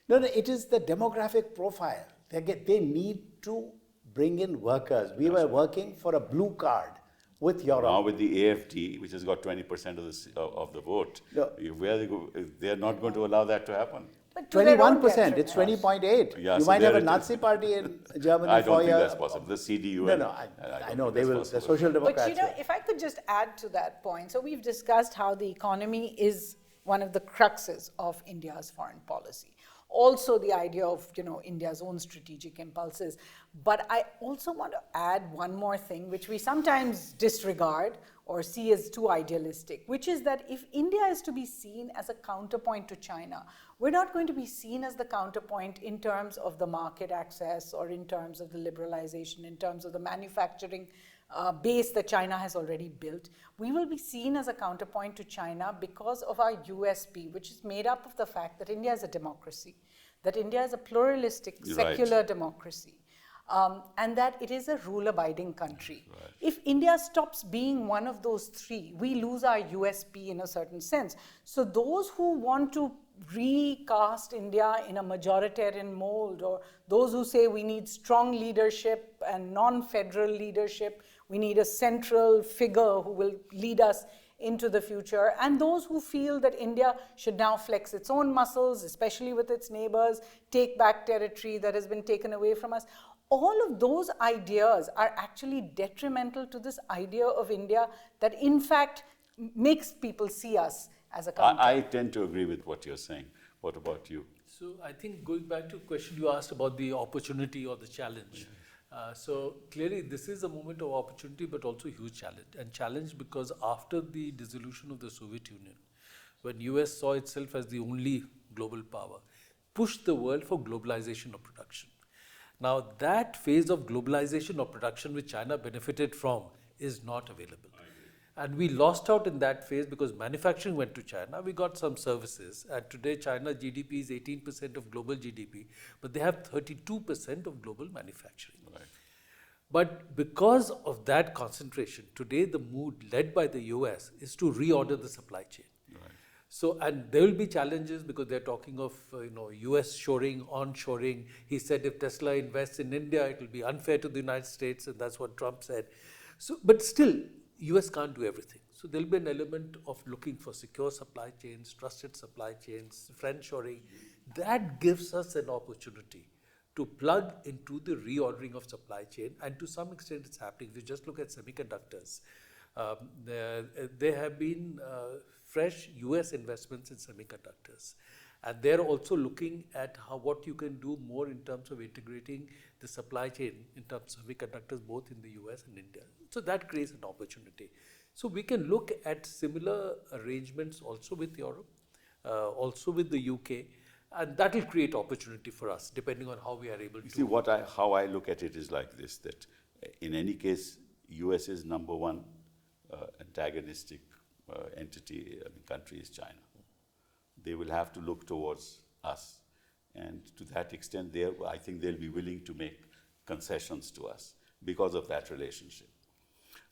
No, it is the demographic profile. They need to bring in workers. We were working for a blue card with Europe. Now with the AFD, which has got 20% of the vote, No. they are not going to allow that to happen. But to their own 21%, detriment. it's 20.8. Yeah, you so might have there a it Nazi is. party in Germany I for don't think your- that's possible. The CDU. No, I know they will. The Social Democrats. But you know, will. if I could just add to that point, so we've discussed how the economy is one of the cruxes of India's foreign policy. Also the idea of, India's own strategic impulses. But I also want to add one more thing, which we sometimes disregard or see as too idealistic, which is that if India is to be seen as a counterpoint to China, we're not going to be seen as the counterpoint in terms of the market access or in terms of the liberalization, in terms of the manufacturing base that China has already built. We will be seen as a counterpoint to China because of our USP, which is made up of the fact that India is a democracy, that India is a pluralistic, secular democracy, and that it is a rule-abiding country. Right. If India stops being one of those three, we lose our USP in a certain sense. So those who want to recast India in a majoritarian mold, or those who say we need strong leadership and non-federal leadership, we need a central figure who will lead us into the future, and those who feel that India should now flex its own muscles, especially with its neighbors, take back territory that has been taken away from us. All of those ideas are actually detrimental to this idea of India that in fact makes people see us as a country. I tend to agree with what you're saying. What about you? So I think going back to a question you asked about the opportunity or the challenge. So clearly this is a moment of opportunity but also huge challenge. And challenge because after the dissolution of the Soviet Union, when US saw itself as the only global power, pushed the world for globalization of production. Now that phase of globalization of production which China benefited from is not available. And we lost out in that phase because manufacturing went to China. We got some services. And today, China GDP is 18% of global GDP, but they have 32% of global manufacturing. Right. But because of that concentration, today the mood led by the US is to reorder the supply chain. Right. So, and there will be challenges because they're talking of, US shoring, onshoring. He said if Tesla invests in India, it will be unfair to the United States, and that's what Trump said. So, but still, US can't do everything. So there'll be an element of looking for secure supply chains, trusted supply chains, friendshoring. That gives us an opportunity to plug into the reordering of supply chain, and to some extent it's happening. If you just look at semiconductors, there have been fresh US investments in semiconductors. And they're also looking at what you can do more in terms of integrating the supply chain in terms of semiconductors both in the US and India. So that creates an opportunity. So we can look at similar arrangements also with Europe, also with the UK, and that will create opportunity for us depending on how we are able to. See, how I look at it is like this, that in any case, US is number one antagonistic country is China. They will have to look towards us. And to that extent, I think they'll be willing to make concessions to us because of that relationship.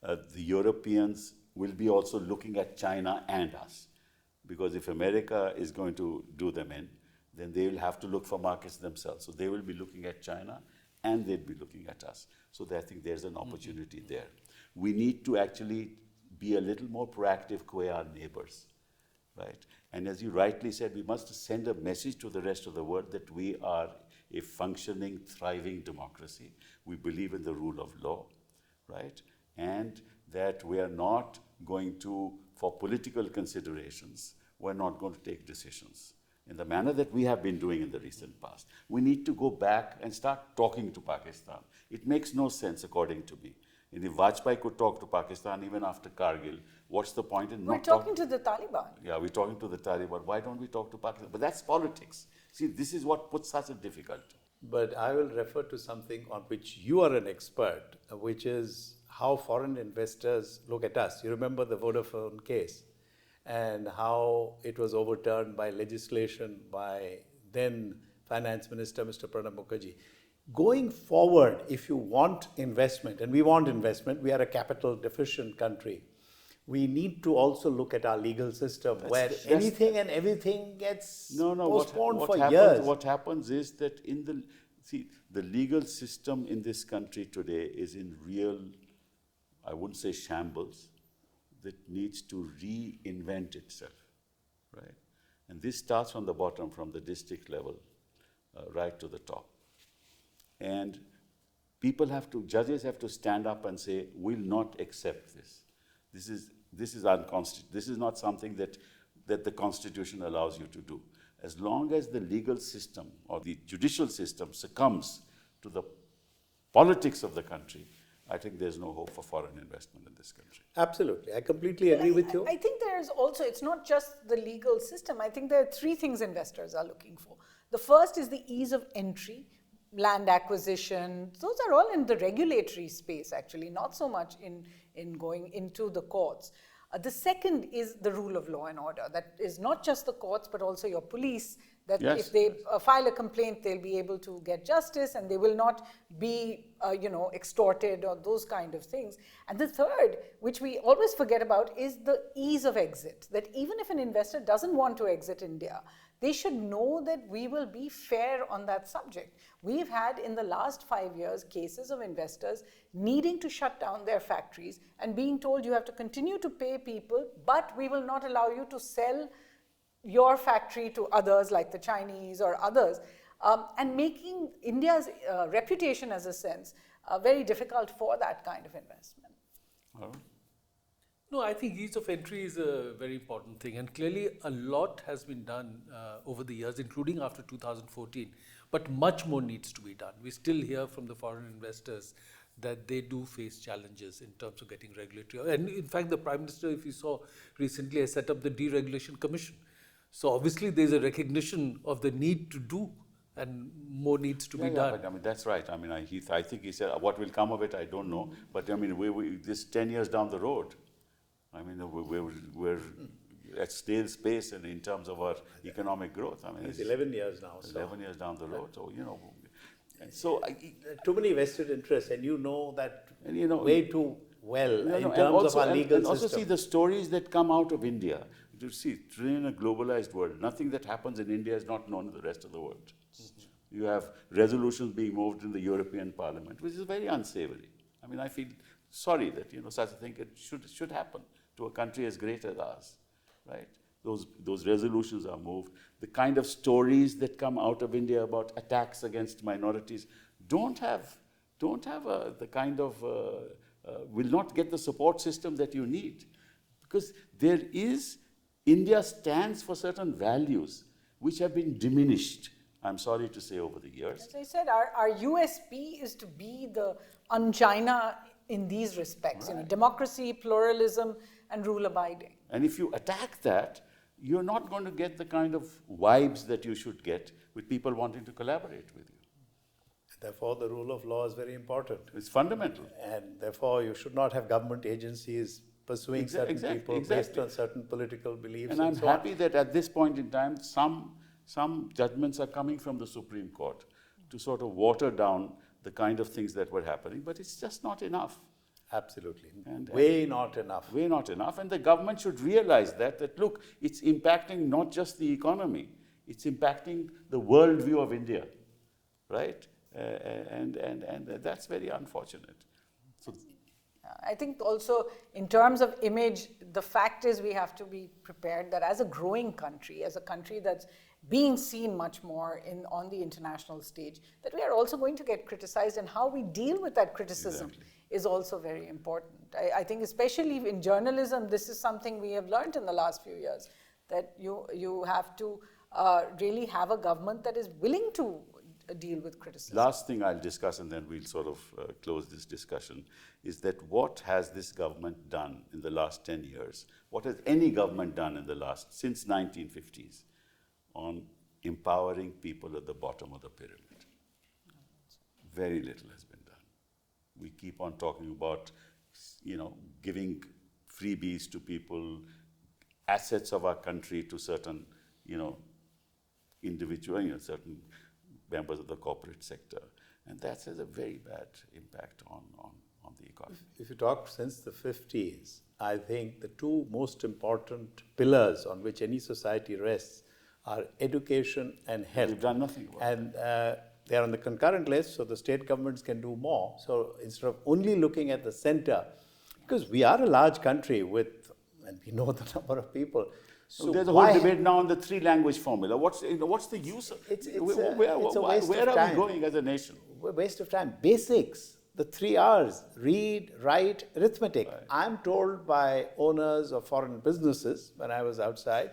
The Europeans will be also looking at China and us, because if America is going to do them in, then they will have to look for markets themselves. So they will be looking at China and they'll be looking at us. So I think there's an opportunity there. We need to actually be a little more proactive with our neighbors. Right? And as you rightly said, we must send a message to the rest of the world that we are a functioning, thriving democracy. We believe in the rule of law, right? And that we are not going to, for political considerations, we're not going to take decisions in the manner that we have been doing in the recent past. We need to go back and start talking to Pakistan. It makes no sense, according to me. And if Vajpayee could talk to Pakistan even after Kargil, what's the point in We're not talking to the Taliban. Yeah, we're talking to the Taliban. Why don't we talk to Pakistan? But that's politics. See, this is what puts us in difficulty. But I will refer to something on which you are an expert, which is how foreign investors look at us. You remember the Vodafone case. and how it was overturned by legislation by then Finance Minister Mr. Pranab Mukherjee. Going forward, if you want investment, and we want investment, we are a capital deficient country, we need to also look at our legal system where anything and everything gets postponed for years. What happens is that the legal system in this country today is in real, I wouldn't say shambles, that needs to reinvent itself, right? And this starts from the bottom, from the district level, right to the top. And judges have to stand up and say, we'll not accept this. This is unconstitutional. This is not something that the Constitution allows you to do. As long as the legal system or the judicial system succumbs to the politics of the country, I think there's no hope for foreign investment in this country. Absolutely. I completely agree with you. I think there's also, it's not just the legal system. I think there are three things investors are looking for. The first is the ease of entry, land acquisition. Those are all in the regulatory space, actually, not so much in going into the courts. The second is the rule of law and order. That is not just the courts, but also your police, that if they file a complaint, they'll be able to get justice and they will not be, extorted or those kind of things. And the third, which we always forget about, is the ease of exit. That even if an investor doesn't want to exit India, they should know that we will be fair on that subject. We've had in the last 5 years cases of investors needing to shut down their factories and being told you have to continue to pay people, but we will not allow you to sell your factory to others like the Chinese or others, and making India's reputation as a sense very difficult for that kind of investment. No, I think ease of entry is a very important thing, and clearly a lot has been done over the years, including after 2014, but much more needs to be done. We still hear from the foreign investors that they do face challenges in terms of getting regulatory. And in fact, the Prime Minister, if you saw recently, has set up the Deregulation Commission. So obviously there's a recognition of the need to do, and more needs to be done. But, I mean, that's right. I mean, I think he said, what will come of it, I don't know. But I mean, this 10 years down the road, I mean, we're at snail's pace in terms of our economic growth. I mean, it's 11 years now. 11 years down the road. So, so too many vested interests, and that way too well in terms of our legal system. Also see the stories that come out of India. You see, in a globalized world, nothing that happens in India is not known in the rest of the world. Mm-hmm. You have resolutions being moved in the European Parliament, which is very unsavory. I mean, I feel sorry that such a thing should happen to a country as great as ours, right? Those resolutions are moved. The kind of stories that come out of India about attacks against minorities don't have the kind of will not get the support system that you need, because India stands for certain values which have been diminished, I'm sorry to say, over the years. As I said, our USP is to be the un-China in these respects, right. Democracy, pluralism, and rule abiding. And if you attack that, you're not going to get the kind of vibes that you should get with people wanting to collaborate with you. Therefore, the rule of law is very important. It's fundamental. And therefore, you should not have government agencies pursuing certain people based on certain political beliefs. And I'm happy that at this point in time, some judgments are coming from the Supreme Court to sort of water down the kind of things that were happening, but it's just not enough. Absolutely. Way not enough. Way not enough. And the government should realize that look, it's impacting not just the economy, it's impacting the worldview of India, right? And that's very unfortunate. So, I think also in terms of image, the fact is we have to be prepared that as a growing country, as a country that's being seen much more on the international stage, that we are also going to get criticized, and how we deal with that criticism is also very important. I think especially in journalism, this is something we have learned in the last few years, that you have to really have a government that is willing to deal with criticism. Last thing I'll discuss, and then we'll sort of close this discussion, is that what has this government done in the last 10 years? What has any government done since 1950s on empowering people at the bottom of the pyramid? Very little has been done. We keep on talking about, giving freebies to people, assets of our country to certain, individual, certain members of the corporate sector. And that has a very bad impact on the economy. If you talk since the 50s, I think the two most important pillars on which any society rests are education and health. We've done nothing about it. And they are on the concurrent list, so the state governments can do more. So instead of only looking at the center, because we are a large country and we know the number of people. So there's a whole debate now on the 3-language formula. What's the use of it's where a waste where of are time. we going as a nation? Waste of time. Basics, the 3 R's, read, write, arithmetic. Right. I'm told by owners of foreign businesses when I was outside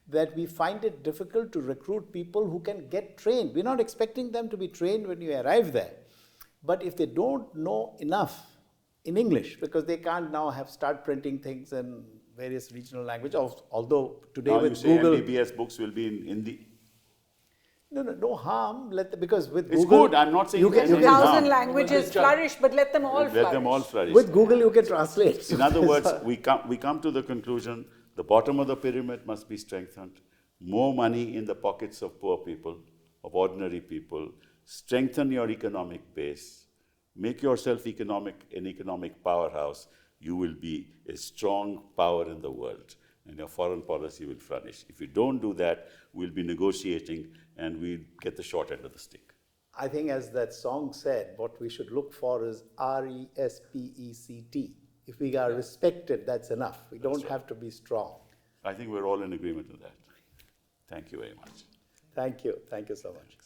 that we find it difficult to recruit people who can get trained. We're not expecting them to be trained when you arrive there. But if they don't know enough in English, because they can't now start printing things in various regional languages, although today Now with you say Google... MBBS books will be in Hindi. No harm. Because with It's Google... good. I'm not saying you there's can, any you can, 1,000 harm. languages flourish, but let them all Let flourish. them all flourish. with Google you can translate. In other words, we come to the conclusion the bottom of the pyramid must be strengthened. More money in the pockets of poor people, of ordinary people. Strengthen your economic base. Make yourself an economic powerhouse. You will be a strong power in the world, and your foreign policy will flourish. If you don't do that, we'll be negotiating and we'll get the short end of the stick. I think as that song said, what we should look for is RESPECT. If we are respected, that's enough. We don't have to be strong. I think we're all in agreement with that. Thank you very much. Thank you. Thank you so much.